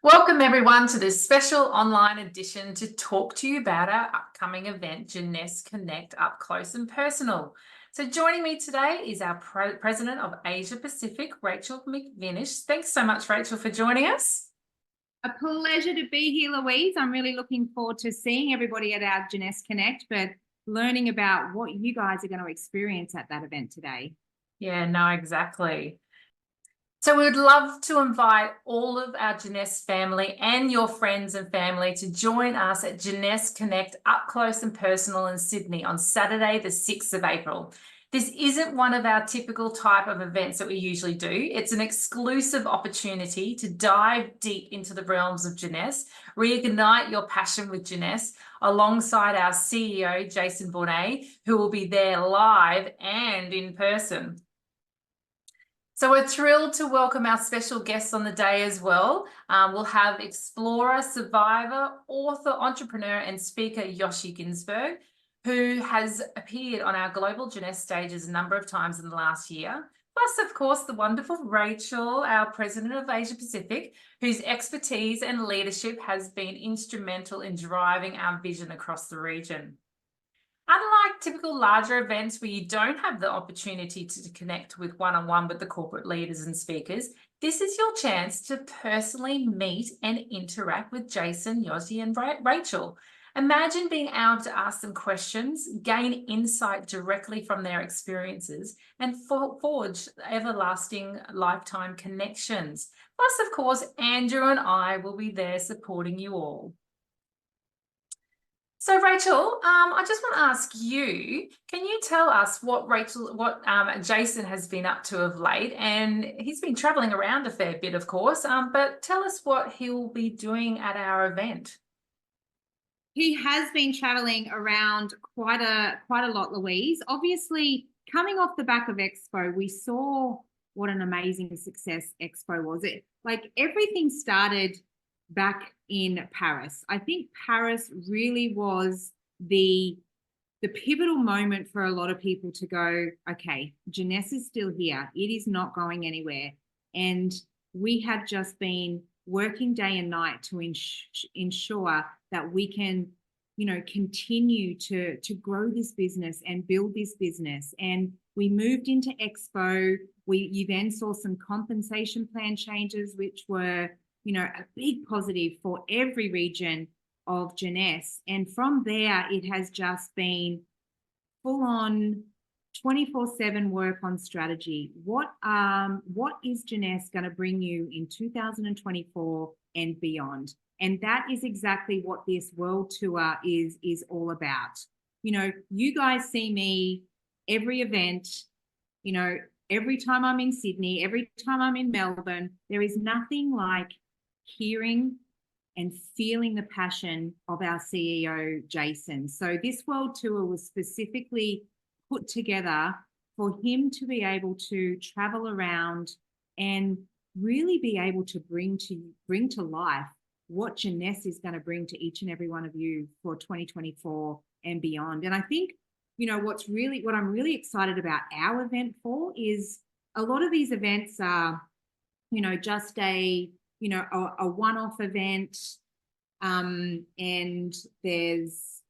Welcome everyone to this special online edition to talk to you about our upcoming event, Jeunesse Connect, up close and personal. So joining me today is our President of Asia Pacific, Rachel McVinish. Thanks so much, Rachel, for joining us. A pleasure to be here, Louise. I'm really looking forward to seeing everybody at our Jeunesse Connect, but learning about what you guys are going to experience at that event today. Yeah, no, exactly. So we would love to invite all of our Jeunesse family and your friends and family to join us at Jeunesse Connect up close and personal in Sydney on Saturday, the 6th of April. This isn't one of our typical type of events that we usually do. It's an exclusive opportunity to dive deep into the realms of Jeunesse, reignite your passion with Jeunesse, alongside our CEO, Jason Borné, who will be there live and in person. So we're thrilled to welcome our special guests on the day as well. We'll have explorer, survivor, author, entrepreneur, and speaker Yoshi Ginsberg, who has appeared on our global Jeunesse stages a number of times in the last year. Plus, of course, the wonderful Rachel, our President of Asia Pacific, whose expertise and leadership has been instrumental in driving our vision across the region. Unlike typical larger events where you don't have the opportunity to connect with one-on-one with the corporate leaders and speakers, this is your chance to personally meet and interact with Jason, Yoshi, and Rachel. Imagine being able to ask them questions, gain insight directly from their experiences, and forge everlasting lifetime connections. Plus, of course, Andrew and I will be there supporting you all. So Rachel, I just want to ask you, can you tell us what Jason has been up to of late? And he's been traveling around a fair bit, of course, but tell us what he'll be doing at our event. He has been traveling around quite a lot, Louise. Obviously, coming off the back of Expo, we saw what an amazing success Expo was. Everything started back in Paris. I think Paris really was the pivotal moment for a lot of people to go, okay, Jeunesse is still here. It is not going anywhere. And we have just been working day and night to ensure that we can, continue to grow this business and build this business. And we moved into Expo. You then saw some compensation plan changes, which were a big positive for every region of Jeunesse. And from there, it has just been full on 24/7 work on strategy. What is Jeunesse going to bring you in 2024 and beyond? And that is exactly what this world tour is all about. You guys see me every event, every time I'm in Sydney, every time I'm in Melbourne. There is nothing like hearing and feeling the passion of our CEO, Jason. So this world tour was specifically put together for him to be able to travel around and really be able to bring to life what Jeunesse is going to bring to each and every one of you for 2024 and beyond. And I think, what I'm really excited about our event for is a lot of these events are, just a one-off event, and there's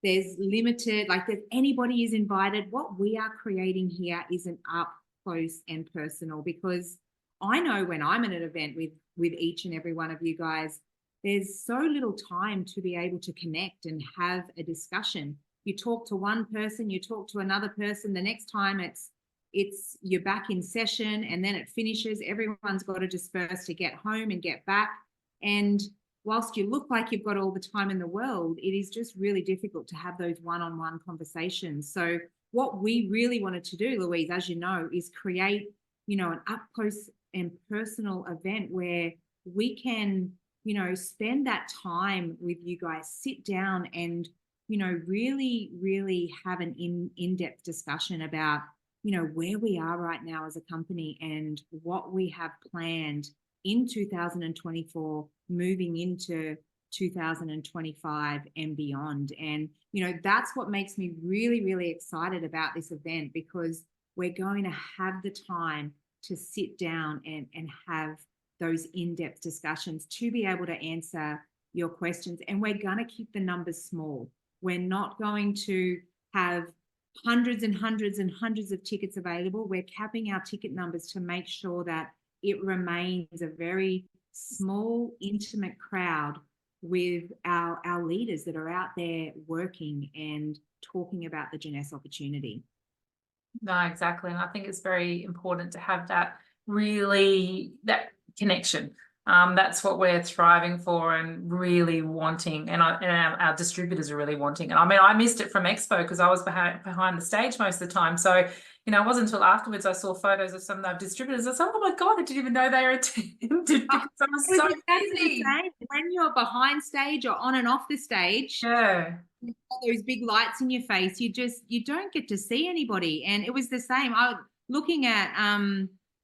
limited, if anybody is invited. What we are creating here is an up close and personal, because I know when I'm at an event with each and every one of you guys, there's so little time to be able to connect and have a discussion. You talk to one person, you talk to another person, the next time it's you're back in session, and then it finishes. Everyone's got to disperse to get home and get back. And whilst you look like you've got all the time in the world, it is just really difficult to have those one-on-one conversations. So what we really wanted to do, Louise, as you know, is create, an up close and personal event where we can, spend that time with you guys, sit down and, really, really have an in-depth discussion about, where we are right now as a company and what we have planned in 2024, moving into 2025 and beyond. And, that's what makes me really, really excited about this event, because we're going to have the time to sit down and have those in-depth discussions to be able to answer your questions. And we're going to keep the numbers small. We're not going to have hundreds and hundreds and hundreds of tickets available. We're capping our ticket numbers to make sure that it remains a very small, intimate crowd with our leaders that are out there working and talking about the Jeunesse opportunity. No, exactly. And I think it's very important to have that that connection. That's what we're thriving for and really wanting, and our distributors are really wanting. And I mean, I missed it from Expo because I was behind the stage most of the time. So, you know, it wasn't until afterwards I saw photos of some of our distributors. I said, oh my God, I didn't even know they were attended because I was so busy. When you're behind stage or on and off the stage, yeah, those big lights in your face, you don't get to see anybody. And it was the same. I was looking at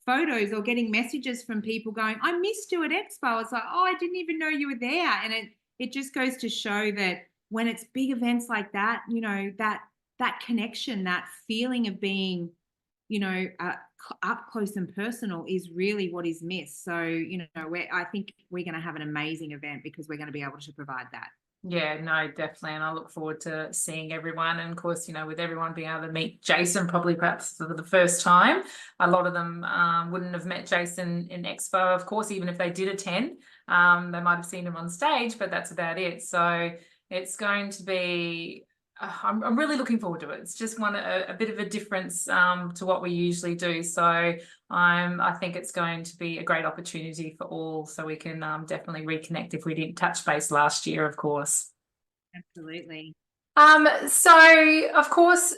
photos or getting messages from people going, I missed you at Expo. It's like, oh, I didn't even know you were there. And it just goes to show that when it's big events like that, you know, that connection, that feeling of being, you know, up close and personal is really what is missed. So, you know, I think we're going to have an amazing event because we're going to be able to provide that. Yeah, no, definitely. And I look forward to seeing everyone. And of course, you know, with everyone being able to meet Jason probably perhaps for the first time, a lot of them wouldn't have met Jason in Expo, of course, even if they did attend. They might have seen him on stage, but that's about it. So it's going to be, I'm really looking forward to it. It's just a bit of a difference to what we usually do. So I think it's going to be a great opportunity for all, so we can definitely reconnect if we didn't touch base last year, of course. Absolutely. So of course,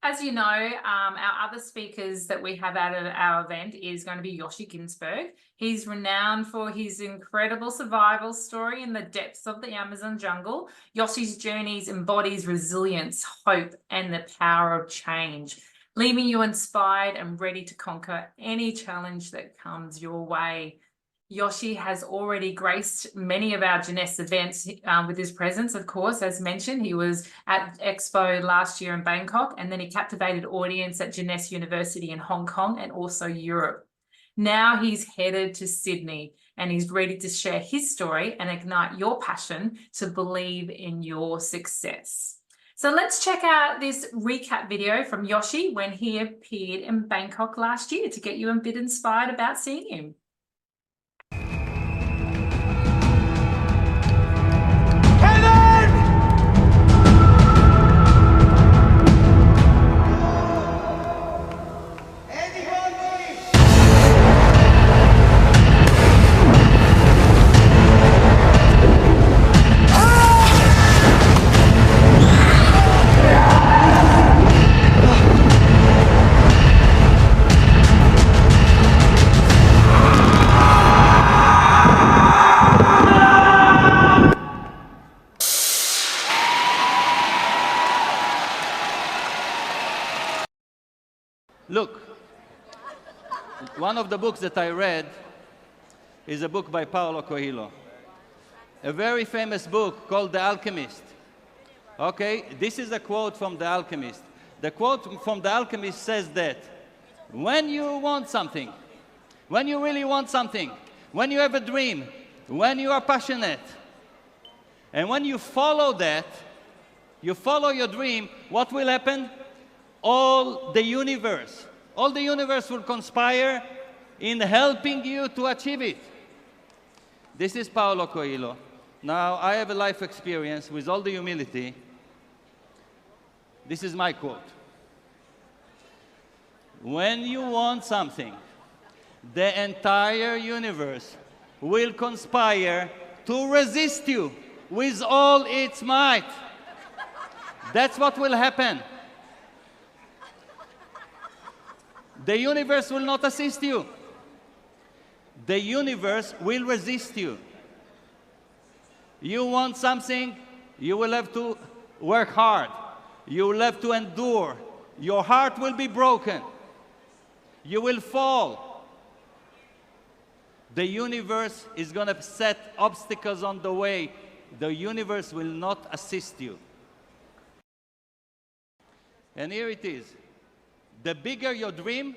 as you know, our other speakers that we have at our event is going to be Yoshi Ginsberg. He's renowned for his incredible survival story in the depths of the Amazon jungle. Yoshi's journeys embodies resilience, hope, and the power of change, leaving you inspired and ready to conquer any challenge that comes your way. Yoshi has already graced many of our Jeunesse events with his presence, of course. As mentioned, he was at Expo last year in Bangkok, and then he captivated audience at Jeunesse University in Hong Kong and also Europe. Now he's headed to Sydney, and he's ready to share his story and ignite your passion to believe in your success. So let's check out this recap video from Yoshi when he appeared in Bangkok last year to get you a bit inspired about seeing him. Look, one of the books that I read is a book by Paulo Coelho, a very famous book called The Alchemist. Okay, this is a quote from The Alchemist. The quote from The Alchemist says that when you want something, when you really want something, when you have a dream, when you are passionate, and when you follow that, you follow your dream, what will happen? All the universe will conspire in helping you to achieve it. This is Paulo Coelho. Now, I have a life experience with all the humility. This is my quote. When you want something, the entire universe will conspire to resist you with all its might. That's what will happen. The universe will not assist you. The universe will resist you. You want something, you will have to work hard. You will have to endure. Your heart will be broken. You will fall. The universe is going to set obstacles on the way. The universe will not assist you. And here it is. The bigger your dream,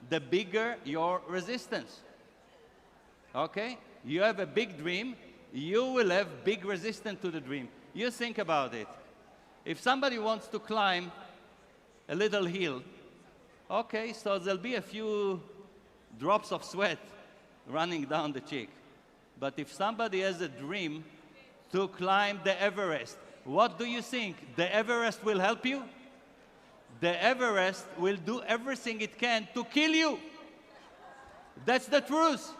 the bigger your resistance. okay? You have a big dream, you will have big resistance to the dream. You think about it. If somebody wants to climb a little hill, okay, so there'll be a few drops of sweat running down the cheek. But if somebody has a dream to climb the Everest, what do you think? The Everest will help you? The Everest will do everything it can to kill you. That's the truth.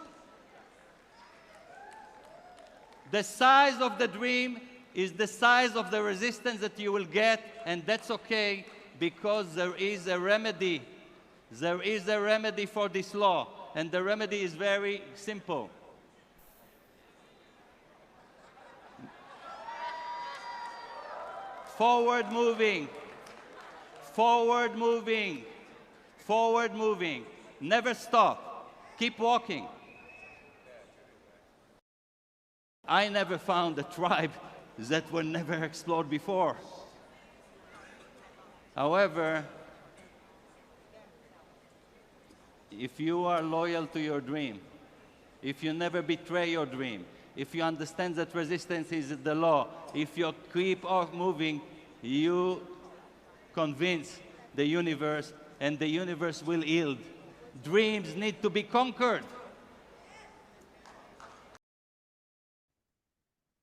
The size of the dream is the size of the resistance that you will get, and that's okay, because there is a remedy. There is a remedy for this law, and the remedy is very simple. Forward moving, forward moving, forward moving. Never stop. Keep walking. I never found a tribe that were never explored before. However, if you are loyal to your dream, if you never betray your dream, if you understand that resistance is the law, if you keep on moving, you convince the universe, and the universe will yield. Dreams need to be conquered.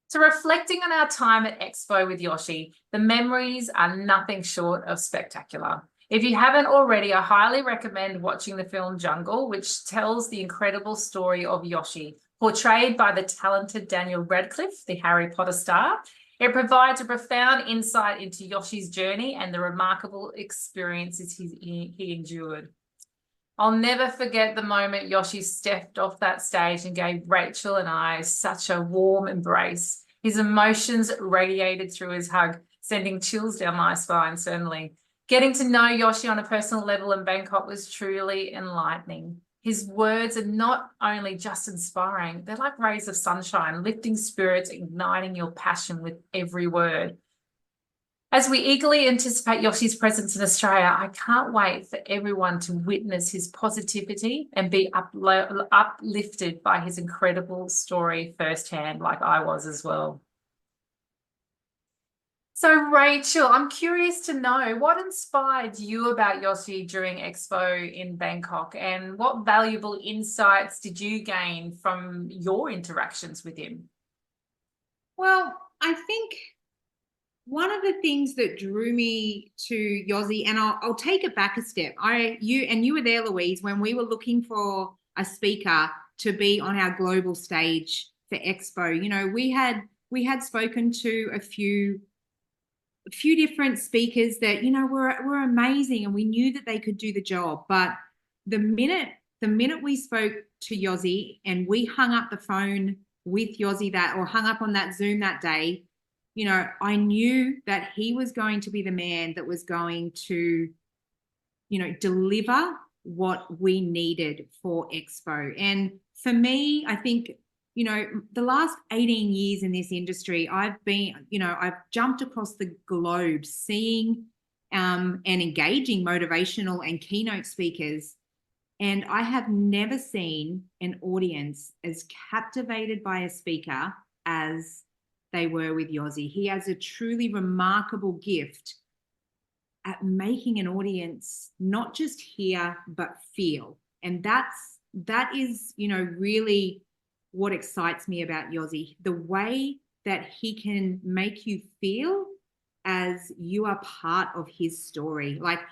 So reflecting on our time at Expo with Yoshi, the memories are nothing short of spectacular. If you haven't already, I highly recommend watching the film Jungle, which tells the incredible story of Yoshi, portrayed by the talented Daniel Radcliffe, the Harry Potter star. It provides a profound insight into Yoshi's journey and the remarkable experiences he endured. I'll never forget the moment Yoshi stepped off that stage and gave Rachel and I such a warm embrace. His emotions radiated through his hug, sending chills down my spine, certainly. Getting to know Yoshi on a personal level in Bangkok was truly enlightening. His words are not only just inspiring, they're like rays of sunshine, lifting spirits, igniting your passion with every word. As we eagerly anticipate Yoshi's presence in Australia, I can't wait for everyone to witness his positivity and be uplifted by his incredible story firsthand, like I was as well. So Rachel, I'm curious to know what inspired you about Yoshi during Expo in Bangkok, and what valuable insights did you gain from your interactions with him? Well, I think one of the things that drew me to Yoshi, and I'll take it back a step. You were there, Louise, when we were looking for a speaker to be on our global stage for Expo. You know, we had spoken to a few different speakers that, you know, were amazing, and we knew that they could do the job. But the minute we spoke to Yoshi and we hung up the phone with Yoshi hung up on that Zoom that day, you know, I knew that he was going to be the man that was going to, you know, deliver what we needed for Expo. And for me, I think, you know, the last 18 years in this industry, I've jumped across the globe seeing and engaging motivational and keynote speakers. And I have never seen an audience as captivated by a speaker as they were with Yoshi. He has a truly remarkable gift at making an audience not just hear, but feel. And that is, you know, really what excites me about Yoshi, the way that he can make you feel as you are part of his story. Like I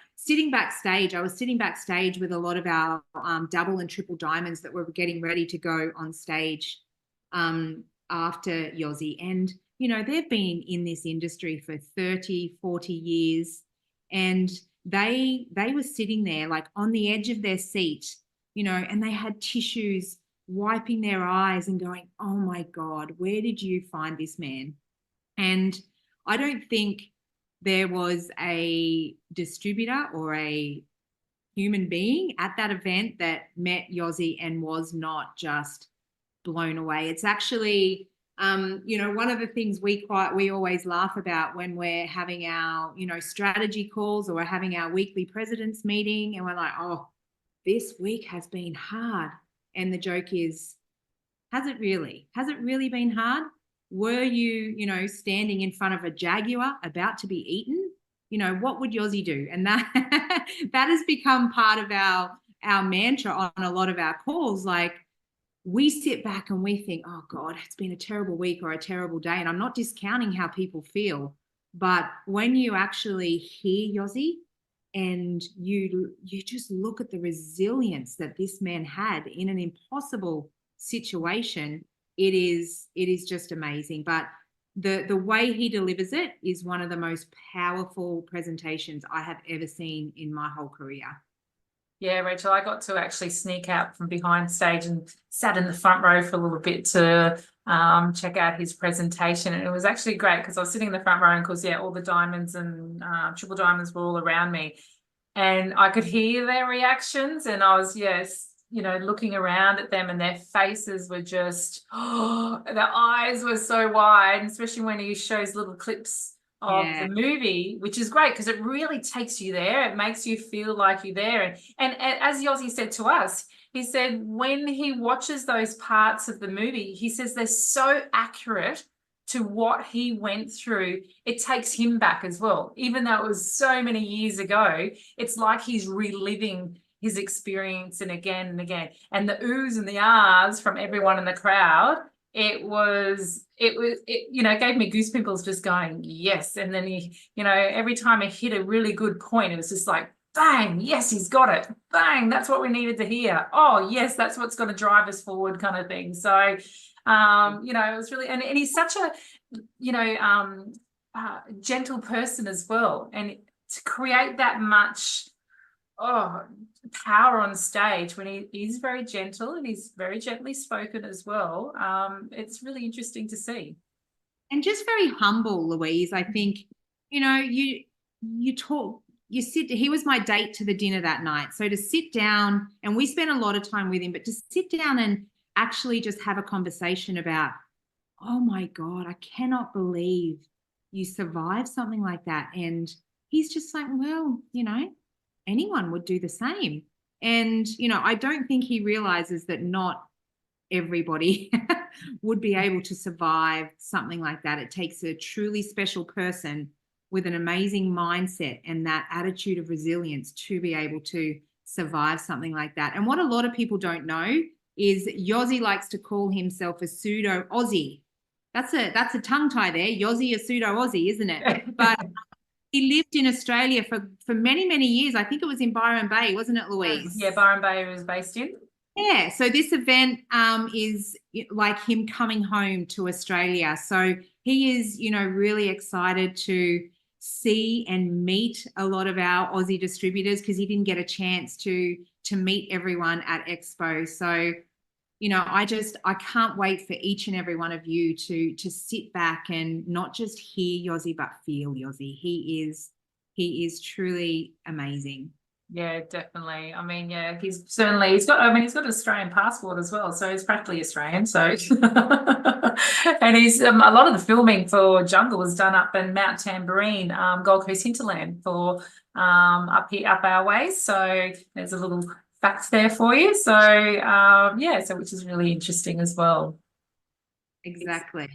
was sitting backstage with a lot of our double and triple diamonds that were getting ready to go on stage after Yoshi. And, you know, they've been in this industry for 30, 40 years, and they were sitting there like on the edge of their seat, you know, and they had tissues wiping their eyes and going, oh my God, where did you find this man? And I don't think there was a distributor or a human being at that event that met Yoshi and was not just blown away. It's actually, you know, one of the things we always laugh about when we're having our, you know, strategy calls, or we're having our weekly president's meeting, and we're like, oh, this week has been hard. And the joke is, Has it really? Has it really been hard? Were you, you know, standing in front of a jaguar about to be eaten? You know, what would Yossi do? And that that has become part of our mantra on a lot of our calls. Like, we sit back and we think, oh God, it's been a terrible week or a terrible day. And I'm not discounting how people feel, but when you actually hear Yossi and you just look at the resilience that this man had in an impossible situation, it is just amazing. But the way he delivers it is one of the most powerful presentations I have ever seen in my whole career. Yeah, Rachel, I got to actually sneak out from behind stage and sat in the front row for a little bit to check out his presentation. And it was actually great because I was sitting in the front row and, of course, yeah, all the diamonds and triple diamonds were all around me. And I could hear their reactions, and I was, yes, you know, looking around at them, and their faces were just, oh, their eyes were so wide, especially when he shows little clips of the movie, which is great because it really takes you there. It makes you feel like you're there. And as Yossi said to us, he said when he watches those parts of the movie, he says they're so accurate to what he went through. It takes him back as well. Even though it was so many years ago, it's like he's reliving his experience and again. And the oohs and the ahs from everyone in the crowd, it you know, gave me goosebumps just going, yes. And then he, you know, every time he hit a really good point, it was just like, bang, yes, he's got it. Bang, that's what we needed to hear. Oh, yes, that's what's going to drive us forward kind of thing. So, you know, it was really, and he's such a, you know, gentle person as well. And to create that much, power on stage when he is very gentle and he's very gently spoken as well. It's really interesting to see. And just very humble, Louise. I think, you know, you sit, he was my date to the dinner that night. So to sit down, and we spent a lot of time with him, but to sit down and actually just have a conversation about, oh my God, I cannot believe you survived something like that. And he's just like, well, you know, anyone would do the same. And, you know, I don't think he realizes that not everybody would be able to survive something like that. It takes a truly special person with an amazing mindset and that attitude of resilience to be able to survive something like that. And what a lot of people don't know is Yossi likes to call himself a pseudo Aussie. That's a tongue tie there. Yossi, a pseudo Aussie, isn't it? But he lived in Australia for many, many years. I think it was in Byron Bay, wasn't it, Louise? Yeah, Byron Bay was based in. Yeah, so this event is like him coming home to Australia. So he is, you know, really excited to see and meet a lot of our Aussie distributors because he didn't get a chance to meet everyone at Expo. So, you know, I can't wait for each and every one of you to sit back and not just hear Yossi, but feel Yossi. He is truly amazing. Yeah, definitely. I mean, yeah, he's got an Australian passport as well, so he's practically Australian. So, and he's a lot of the filming for Jungle was done up in Mount Tambourine, Gold Coast hinterland for up our way. So there's a little fact there for you. So yeah, so which is really interesting as well. Exactly.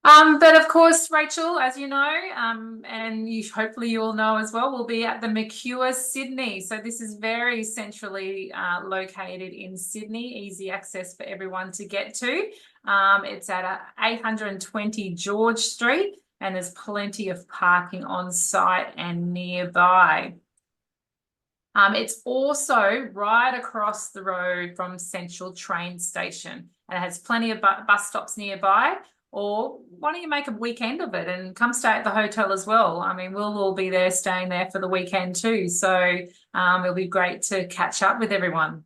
But of course, Rachel, as you know, and hopefully you all know as well, we'll be at the Mercure Sydney. So this is very centrally located in Sydney, easy access for everyone to get to. It's at 820 George Street, and there's plenty of parking on site and nearby. It's also right across the road from Central Train Station, and it has plenty of bus stops nearby. Or why don't you make a weekend of it and come stay at the hotel as well? I mean, we'll all be there staying there for the weekend too. So it'll be great to catch up with everyone.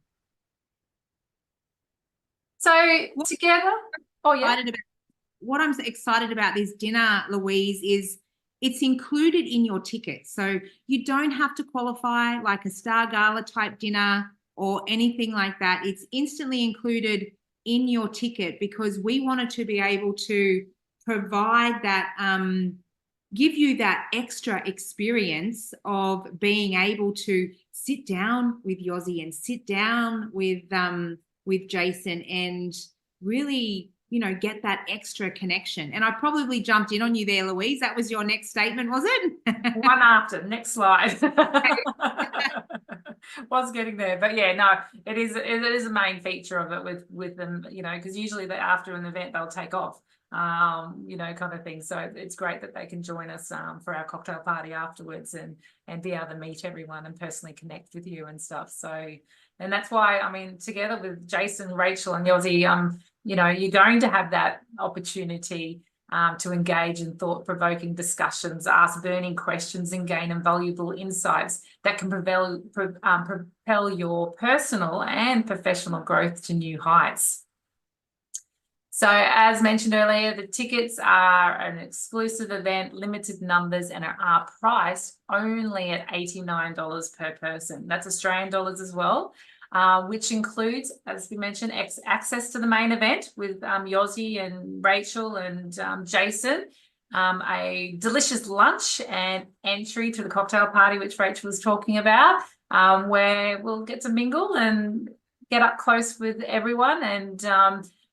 So together, what I'm excited about this dinner, Louise, is it's included in your ticket. So you don't have to qualify like a Star Gala type dinner or anything like that. It's instantly included in your ticket because we wanted to be able to provide that, give you that extra experience of being able to sit down with Yossi and sit down with Jason and really, you know, get that extra connection. And I probably jumped in on you there, Louise. That was your next statement, was it? One after, next slide. Was getting there, but yeah, no, it is a main feature of it with them, you know, because usually they after an event they'll take off, you know, kind of thing. So it's great that they can join us for our cocktail party afterwards and be able to meet everyone and personally connect with you and stuff. So, and that's why, I mean, together with Jason, Rachel, and Yossi, you know, you're going to have that opportunity to engage in thought-provoking discussions, ask burning questions, and gain invaluable insights that can propel your personal and professional growth to new heights. So as mentioned earlier, the tickets are an exclusive event, limited numbers, and are priced only at $89 per person. That's Australian dollars as well. Which includes, as we mentioned, access to the main event with Yossi and Rachel and Jason, a delicious lunch and entry to the cocktail party, which Rachel was talking about, where we'll get to mingle and get up close with everyone and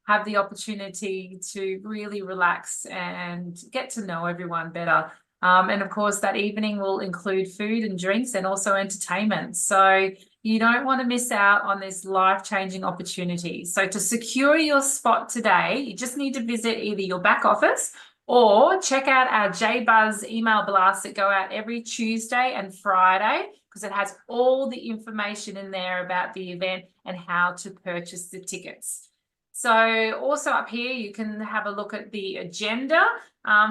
have the opportunity to really relax and get to know everyone better. And of course, that evening will include food and drinks and also entertainment. So you don't want to miss out on this life-changing opportunity. So to secure your spot today, you just need to visit either your back office or check out our JBuzz email blasts that go out every Tuesday and Friday, because it has all the information in there about the event and how to purchase the tickets. So also up here, you can have a look at the agenda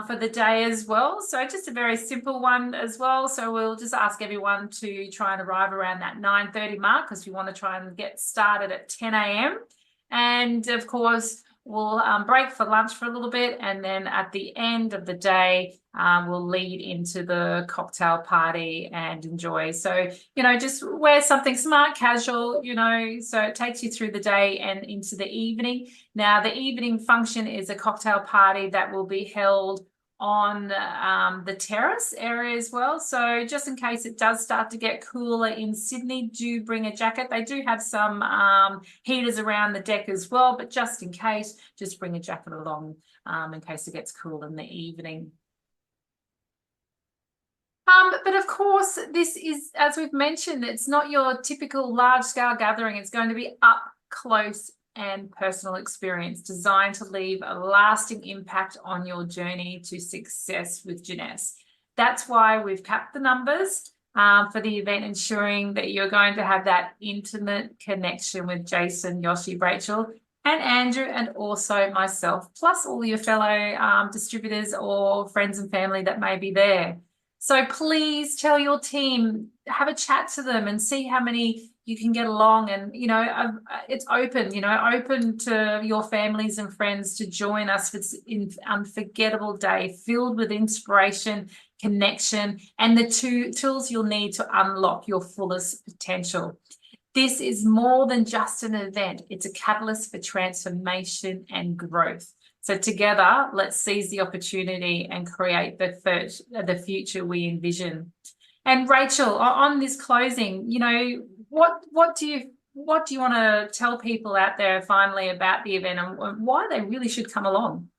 for the day as well. So just a very simple one as well. So we'll just ask everyone to try and arrive around that 9:30 mark, because we want to try and get started at 10 a.m. And of course, we'll break for lunch for a little bit. And then at the end of the day, we'll lead into the cocktail party and enjoy. So, you know, just wear something smart, casual, you know, so it takes you through the day and into the evening. Now, the evening function is a cocktail party that will be held on the terrace area as well. So just in case it does start to get cooler in Sydney, do bring a jacket. They do have some heaters around the deck as well, but just in case, just bring a jacket along in case it gets cool in the evening. But of course, this is, as we've mentioned, it's not your typical large-scale gathering. It's going to be up close and personal experience designed to leave a lasting impact on your journey to success with Jeunesse. That's why we've capped the numbers for the event, ensuring that you're going to have that intimate connection with Jason, Yossi, Rachel, and Andrew, and also myself, plus all your fellow distributors or friends and family that may be there. So please tell your team, have a chat to them and see how many you can get along. And, you know, it's open, you know, open to your families and friends to join us for an unforgettable day filled with inspiration, connection, and the tools you'll need to unlock your fullest potential. This is more than just an event. It's a catalyst for transformation and growth. So together, let's seize the opportunity and create the future we envision. And Rachel, on this closing, you know, what do you want to tell people out there finally about the event and why they really should come along?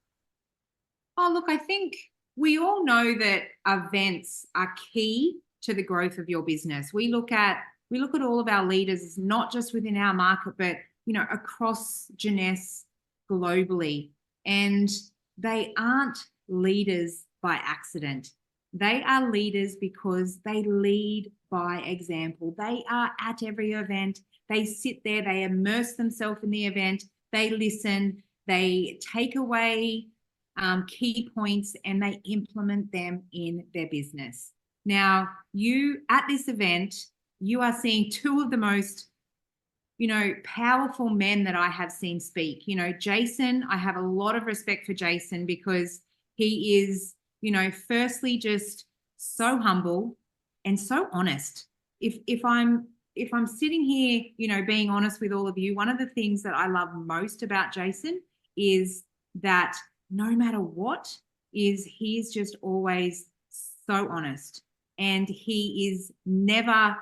Oh, look, I think we all know that events are key to the growth of your business. We look at all of our leaders, not just within our market, but, you know, across Jeunesse globally. And they aren't leaders by accident. They are leaders because they lead by example. They are at every event. They sit there, they immerse themselves in the event, they listen, they take away key points and they implement them in their business. Now, you at this event, you are seeing two of the most, you know, powerful men that I have seen speak. You know, Jason, I have a lot of respect for Jason because he is, you know, firstly, just so humble and so honest. If I'm sitting here, you know, being honest with all of you, one of the things that I love most about Jason is that no matter what he is just always so honest, and he is never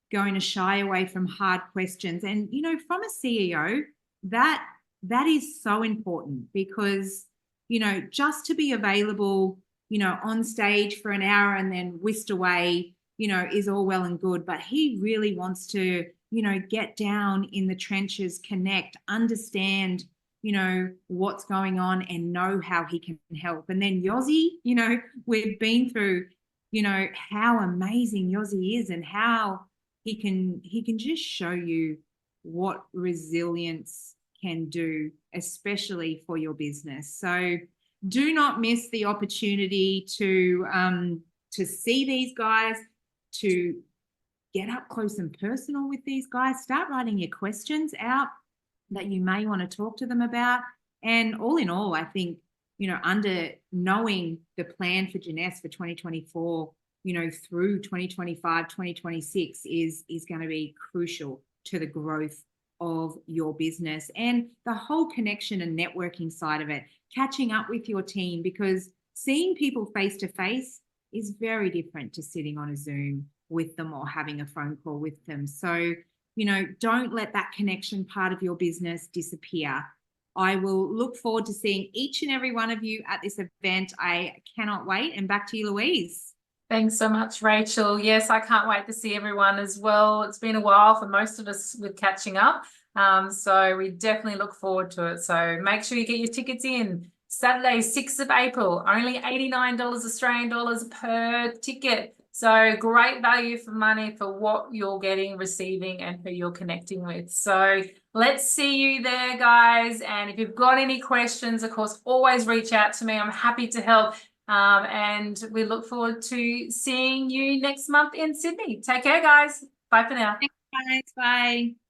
going to shy away from hard questions. And, you know, from a CEO, that that is so important because, you know, just to be available, you know, on stage for an hour and then whisked away, you know, is all well and good. But he really wants to, you know, get down in the trenches, connect, understand, you know, what's going on and know how he can help. And then Yossi, you know, we've been through, you know, how amazing Yossi is and how he can just show you what resilience can do, especially for your business. So do not miss the opportunity to see these guys, to get up close and personal with these guys. Start writing your questions out that you may want to talk to them about. And all in all, I think, you know, under knowing the plan for Jeunesse for 2024, you know, through 2025, 2026 is going to be crucial to the growth of your business and the whole connection and networking side of it, catching up with your team, because seeing people face to face is very different to sitting on a Zoom with them or having a phone call with them. So, you know, don't let that connection part of your business disappear. I will look forward to seeing each and every one of you at this event. I cannot wait. And back to you, Louise. Thanks so much, Rachel. Yes, I can't wait to see everyone as well. It's been a while for most of us with catching up. So we definitely look forward to it. So make sure you get your tickets in. Saturday, 6th of April, only $89 Australian dollars per ticket. So great value for money for what you're getting, receiving, and who you're connecting with. So let's see you there, guys. And if you've got any questions, of course, always reach out to me. I'm happy to help. And we look forward to seeing you next month in Sydney. Take care, guys. Bye for now. Thanks, guys. Bye.